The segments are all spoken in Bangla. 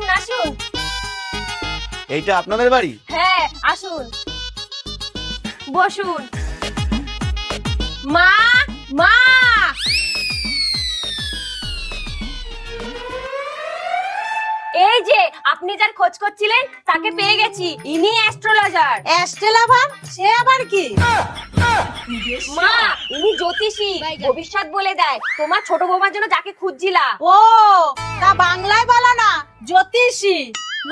আসুন আসুন। এইটা আপনাদের বাড়ি? হ্যাঁ আসুন, বসুন। মা, মা। এই যে আপনি যার খোঁজ করছিলেন তাকে পেয়ে গেছি, ইনি অ্যাস্ট্রোলজার। অ্যাস্ট্রোলজার? সে আবার কি? মা, ইনি জ্যোতিষী, ভবিষ্যৎ বলে দেয়। তোমার ছোট বৌমার জন্য যাকে খুঁজছিলা। ও, তা বাংলায় বলো না, জ্যোতিষী।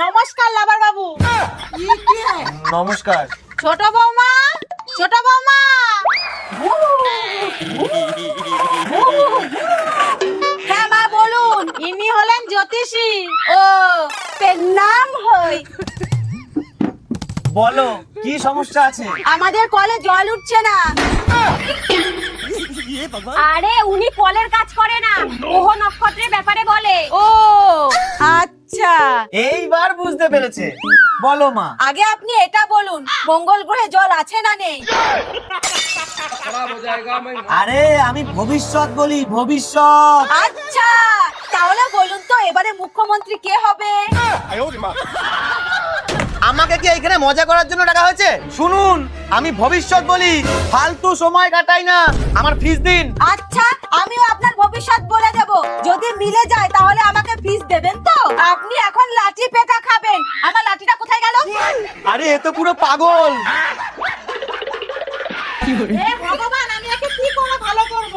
নমস্কার লাভার বাবু। নমস্কার। ছোট বৌমা, ছোট বৌমা। হ্যাঁ মা বলুন, ইনি হলেন জ্যোতিষী। ও, নাম হই। বলো কি সমস্যা আছে? আমাদের কলে জল উঠছে না। আরে উনি কলের কাজ করে না, গ্রহ নক্ষত্রের ব্যাপারে বলে। ও আচ্ছা, এইবার বুঝতে পেরেছে। বলো মা। আগে আপনি এটা বলুন, মঙ্গল গ্রহে জল আছে না নেই? আরে আমি ভবিষ্যৎ বলি, ভবিষ্যৎ। আচ্ছা, তাহলে বলুন তো এবারে মুখ্যমন্ত্রী কে হবে? আমাকে কি এখানে মজা করার জন্য ডাকা হয়েছে? শুনুন, আমি ভবিষ্যৎ বলি, ফালতু সময় কাটাই না। আমার ফিস দিন। আচ্ছা, আমিও আপনার ভবিষ্যৎ বলে দেব। যদি মিলে যায় তাহলে আমাকে ফিস দেবেন তো? আপনি এখন লাঠি পেটা খাবেন। আমার লাঠিটা কোথায় গেল? আরে এ তো পুরো পাগল। হে ভগবান, আমি একে কি করে ভালো করব?